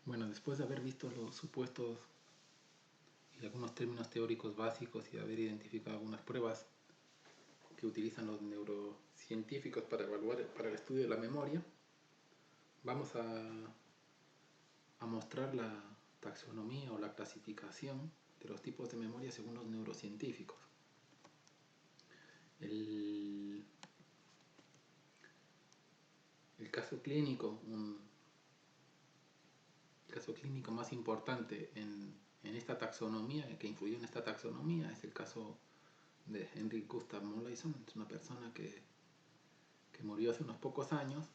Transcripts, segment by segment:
Bueno, después de haber visto los supuestos y algunos términos teóricos básicos y haber identificado algunas pruebas que utilizan los neurocientíficos para el estudio de la memoria, vamos a mostrar la taxonomía o la clasificación de los tipos de memoria según los neurocientíficos. El caso clínico, el caso clínico más importante en esta taxonomía, que influyó en esta taxonomía, es el caso de Henrik Gustav Molaison. Es una persona que murió hace unos pocos años,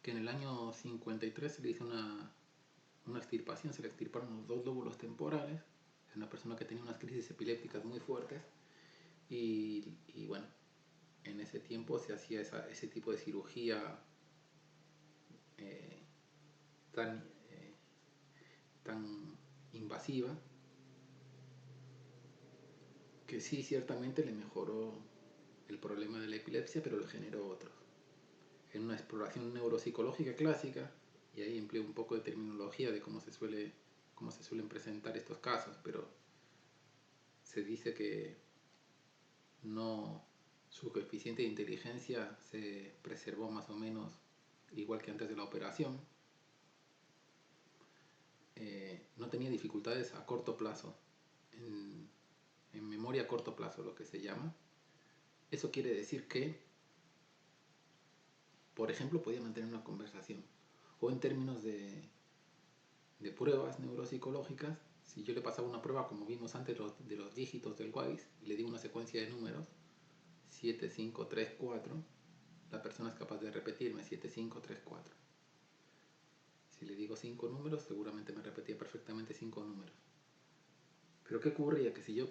que en el año 53 se le hizo una extirpación, se le extirparon los dos lóbulos temporales. Es una persona que tenía unas crisis epilépticas muy fuertes y bueno, en ese tiempo se hacía ese tipo de cirugía tan invasiva, que sí, ciertamente le mejoró el problema de la epilepsia, pero le generó otros. En una exploración neuropsicológica clásica, y ahí empleo un poco de terminología de cómo se suelen presentar estos casos, pero se dice que su coeficiente de inteligencia se preservó más o menos igual que antes de la operación. No tenía dificultades a corto plazo, en memoria a corto plazo, lo que se llama. Eso quiere decir que, por ejemplo, podía mantener una conversación. O en términos de pruebas neuropsicológicas, si yo le pasaba una prueba, como vimos antes, de los dígitos del WAIS, y le digo una secuencia de números, 7, 5, 3, 4, la persona es capaz de repetirme 7, 5, 3, 4. Si le digo 5 números, seguramente me repetía perfectamente 5 números. Pero ¿qué ocurría? Que si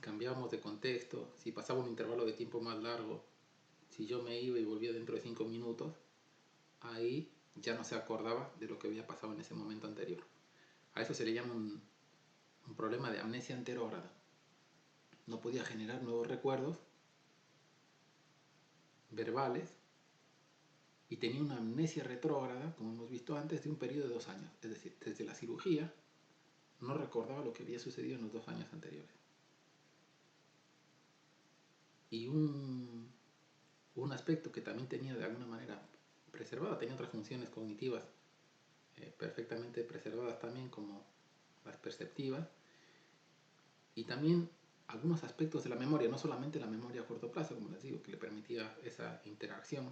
cambiábamos de contexto, si pasaba un intervalo de tiempo más largo, si yo me iba y volvía dentro de 5 minutos, ahí ya no se acordaba de lo que había pasado en ese momento anterior. A eso se le llama un problema de amnesia anterógrada. No podía generar nuevos recuerdos verbales y tenía una amnesia retrógrada, como hemos visto antes, de un periodo de 2 años. Es decir, desde la cirugía no recordaba lo que había sucedido en los 2 años anteriores. Y un aspecto que también tenía de alguna manera preservada, tenía otras funciones cognitivas perfectamente preservadas también, como las perceptivas, y también algunos aspectos de la memoria, no solamente la memoria a corto plazo, como les digo, que le permitía esa interacción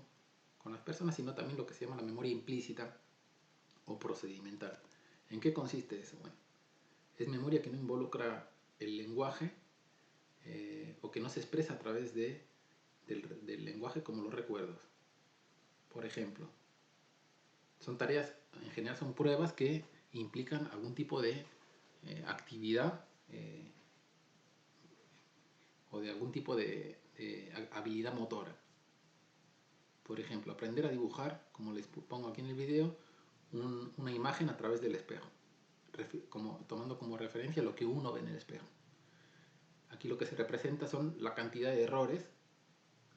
con las personas, sino también lo que se llama la memoria implícita o procedimental. ¿En qué consiste eso? Bueno, es memoria que no involucra el lenguaje o que no se expresa a través del lenguaje como los recuerdos. Por ejemplo, son tareas, en general son pruebas que implican algún tipo de actividad o de algún tipo de habilidad motora. Por ejemplo, aprender a dibujar, como les pongo aquí en el video, una imagen a través del espejo, tomando como referencia lo que uno ve en el espejo. Aquí lo que se representa son la cantidad de errores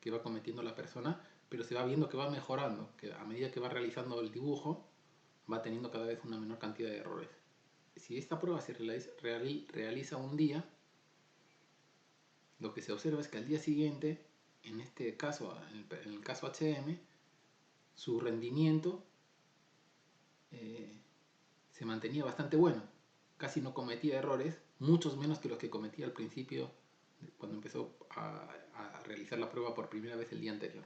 que va cometiendo la persona, pero se va viendo que va mejorando, que a medida que va realizando el dibujo, va teniendo cada vez una menor cantidad de errores. Si esta prueba se realiza un día, lo que se observa es que al día siguiente, en este caso, en el caso HM, su rendimiento se mantenía bastante bueno. Casi no cometía errores, muchos menos que los que cometía al principio, cuando empezó a realizar la prueba por primera vez el día anterior.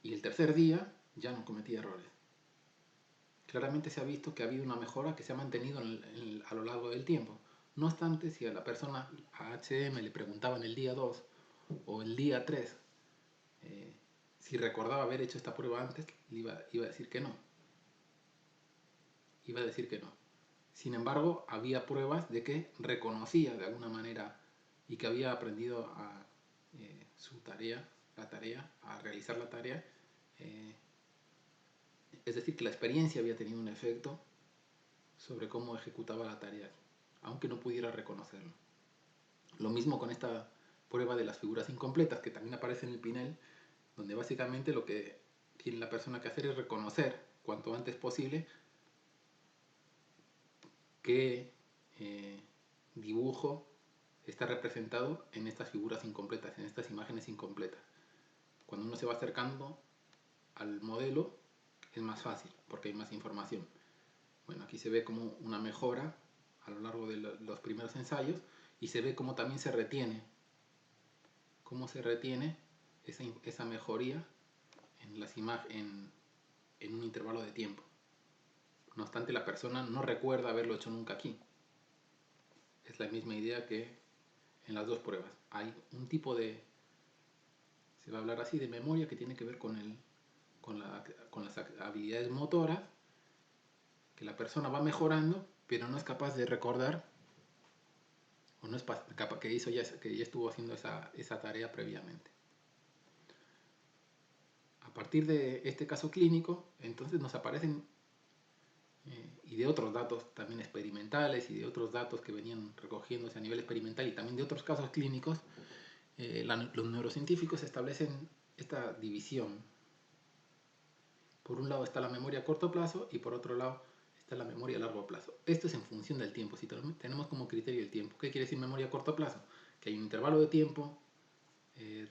Y el tercer día ya no cometía errores. Claramente se ha visto que ha habido una mejora que se ha mantenido a lo largo del tiempo. No obstante, si a la persona, a HM, le preguntaba en el día 2 o el día 3 si recordaba haber hecho esta prueba antes, iba a decir que no. Iba a decir que no. Sin embargo, había pruebas de que reconocía de alguna manera y que había aprendido a realizar la tarea. Es decir, que la experiencia había tenido un efecto sobre cómo ejecutaba la tarea, aunque no pudiera reconocerlo. Lo mismo con esta prueba de las figuras incompletas, que también aparece en el Pinel, donde básicamente lo que tiene la persona que hacer es reconocer cuanto antes posible qué dibujo está representado en estas figuras incompletas, en estas imágenes incompletas. Cuando uno se va acercando al modelo es más fácil porque hay más información. Bueno, aquí se ve como una mejora a lo largo de los primeros ensayos y se ve cómo también se retiene, cómo se retiene esa mejoría en, en un intervalo de tiempo. No obstante, la persona no recuerda haberlo hecho nunca aquí. Es la misma idea que en las dos pruebas. Hay un tipo de, se va a hablar así, de memoria que tiene que ver con las habilidades motoras, que la persona va mejorando, pero no es capaz de recordar, o no es capaz que ya estuvo haciendo esa tarea previamente. A partir de este caso clínico, entonces nos aparecen, y de otros datos también experimentales, y de otros datos que venían recogiéndose a nivel experimental, y también de otros casos clínicos, los neurocientíficos establecen esta división. Por un lado está la memoria a corto plazo y por otro lado está la memoria a largo plazo. Esto es en función del tiempo. Si tenemos como criterio el tiempo, ¿qué quiere decir memoria a corto plazo? Que hay un intervalo de tiempo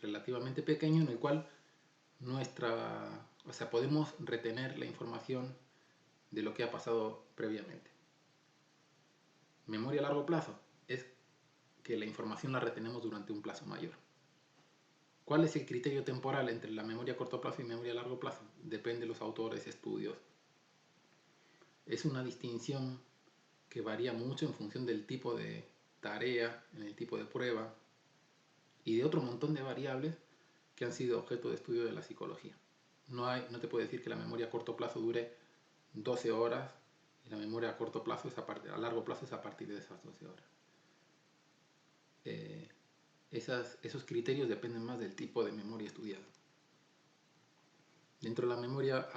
relativamente pequeño en el cual podemos retener la información de lo que ha pasado previamente. Memoria a largo plazo es que la información la retenemos durante un plazo mayor. ¿Cuál es el criterio temporal entre la memoria a corto plazo y memoria a largo plazo? Depende de los autores, estudios. Es una distinción que varía mucho en función del tipo de tarea, en el tipo de prueba y de otro montón de variables que han sido objeto de estudio de la psicología. No te puedo decir que la memoria a corto plazo dure 12 horas y la memoria a corto plazo a largo plazo es a partir de esas 12 horas. Esos criterios dependen más del tipo de memoria estudiada. Dentro de la memoria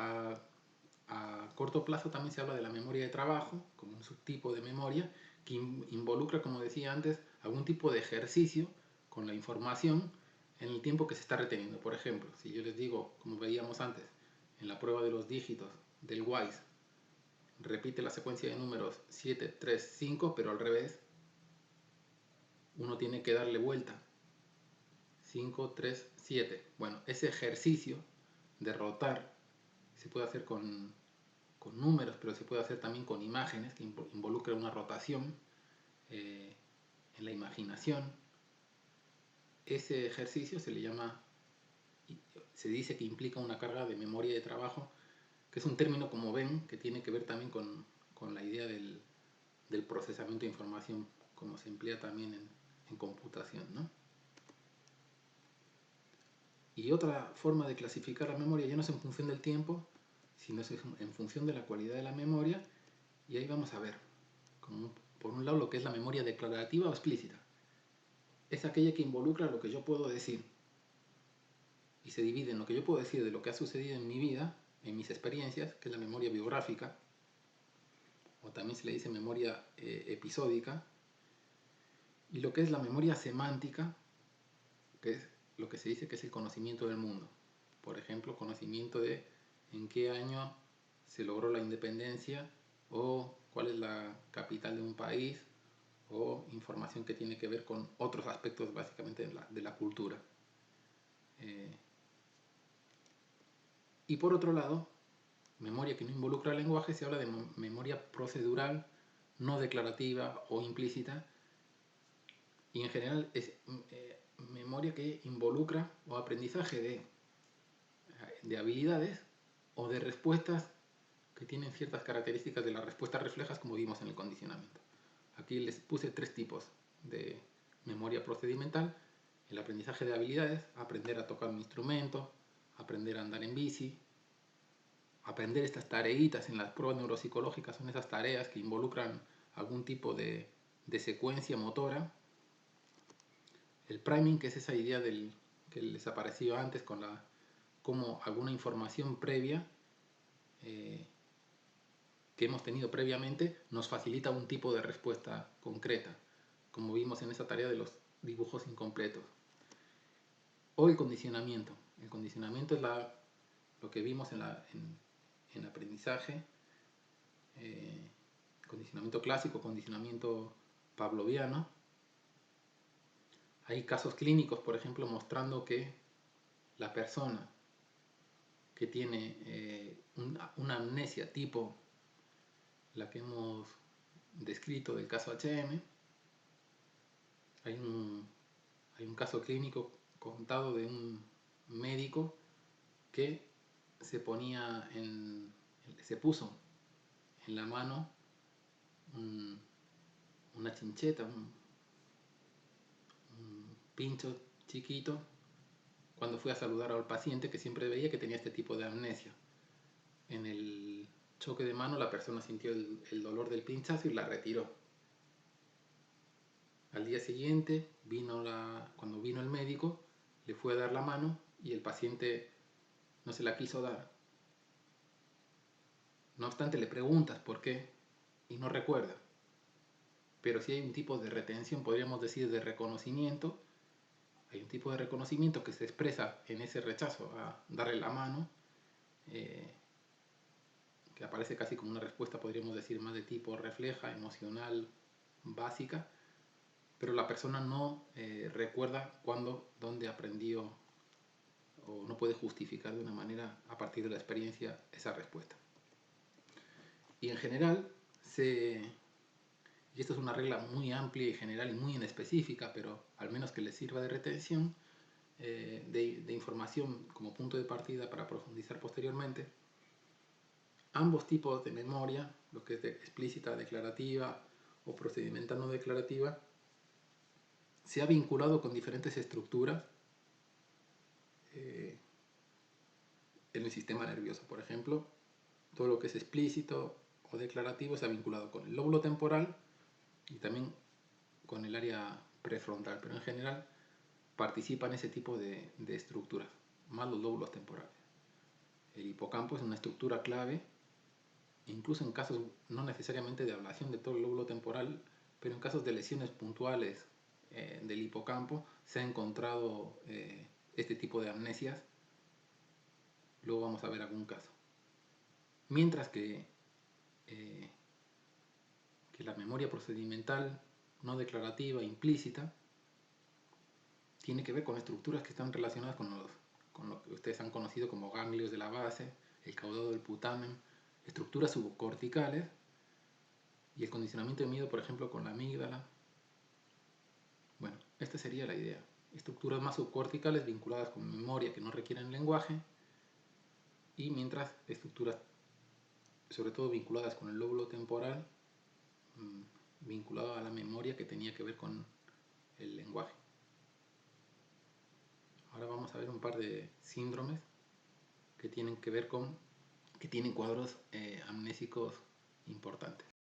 a corto plazo también se habla de la memoria de trabajo, como un subtipo de memoria que involucra, como decía antes, algún tipo de ejercicio con la información en el tiempo que se está reteniendo. Por ejemplo, si yo les digo, como veíamos antes, en la prueba de los dígitos del WISE, repite la secuencia de números 7, 3, 5, pero al revés, uno tiene que darle vuelta. 5, 3, 7. Bueno, ese ejercicio de rotar se puede hacer con números, pero se puede hacer también con imágenes que involucra una rotación en la imaginación. Ese ejercicio se le llama, se dice que implica una carga de memoria de trabajo, que es un término, como ven, que tiene que ver también con la idea del procesamiento de información, como se emplea también en computación, ¿no? Y otra forma de clasificar la memoria ya no es en función del tiempo, sino es en función de la cualidad de la memoria. Y ahí vamos a ver, por un lado, lo que es la memoria declarativa o explícita. Es aquella que involucra lo que yo puedo decir y se divide en lo que yo puedo decir de lo que ha sucedido en mi vida, en mis experiencias, que es la memoria biográfica, o también se le dice memoria episódica, y lo que es la memoria semántica, que es lo que se dice que es el conocimiento del mundo. Por ejemplo, conocimiento de en qué año se logró la independencia o cuál es la capital de un país, o información que tiene que ver con otros aspectos básicamente de la cultura. Y por otro lado, memoria que no involucra el lenguaje, se habla de memoria procedural, no declarativa o implícita, y en general es memoria que involucra o aprendizaje de habilidades o de respuestas que tienen ciertas características de las respuestas reflejas, como vimos en el condicionamiento. Aquí les puse 3 tipos de memoria procedimental: el aprendizaje de habilidades, aprender a tocar un instrumento, aprender a andar en bici. Aprender estas tareitas en las pruebas neuropsicológicas son esas tareas que involucran algún tipo de secuencia motora. El priming, que es esa idea que les apareció antes, como alguna información previa que hemos tenido previamente nos facilita un tipo de respuesta concreta, como vimos en esa tarea de los dibujos incompletos. O el condicionamiento. El condicionamiento es lo que vimos en en aprendizaje, condicionamiento clásico, condicionamiento pavloviano. Hay casos clínicos, por ejemplo, mostrando que la persona que tiene una amnesia tipo la que hemos descrito del caso HM, hay un caso clínico contado de un médico que se puso en la mano una chincheta, un pincho chiquito, cuando fue a saludar al paciente que siempre veía que tenía este tipo de amnesia. En el choque de mano la persona sintió el dolor del pinchazo y la retiró. Al día siguiente, cuando vino el médico, le fue a dar la mano y el paciente no se la quiso dar. No obstante, le preguntas por qué y no recuerda. Pero si hay un tipo de retención, podríamos decir de reconocimiento, hay un tipo de reconocimiento que se expresa en ese rechazo a darle la mano, que aparece casi como una respuesta, podríamos decir, más de tipo refleja, emocional, básica, pero la persona no recuerda cuándo, dónde aprendió o no puede justificar de una manera a partir de la experiencia esa respuesta. Y en general, y esto es una regla muy amplia y general y muy inespecífica, pero al menos que les sirva de retención, de información como punto de partida para profundizar posteriormente, ambos tipos de memoria, lo que es explícita, declarativa o procedimental no declarativa, se ha vinculado con diferentes estructuras en el sistema nervioso. Por ejemplo, todo lo que es explícito o declarativo se ha vinculado con el lóbulo temporal y también con el área prefrontal, pero en general participa en ese tipo de estructuras, más los lóbulos temporales. El hipocampo es una estructura clave, incluso en casos no necesariamente de ablación de todo el lóbulo temporal, pero en casos de lesiones puntuales del hipocampo se ha encontrado este tipo de amnesias. Luego vamos a ver algún caso. Mientras que la memoria procedimental no declarativa, implícita, tiene que ver con estructuras que están relacionadas con lo que ustedes han conocido como ganglios de la base, el caudado del putamen, estructuras subcorticales y el condicionamiento de miedo, por ejemplo, con la amígdala. Bueno, esta sería la idea. Estructuras más subcorticales vinculadas con memoria que no requieren lenguaje, y mientras estructuras sobre todo vinculadas con el lóbulo temporal, vinculado a la memoria que tenía que ver con el lenguaje. Ahora vamos a ver un par de síndromes que tienen que ver con, que tienen cuadros amnésicos importantes.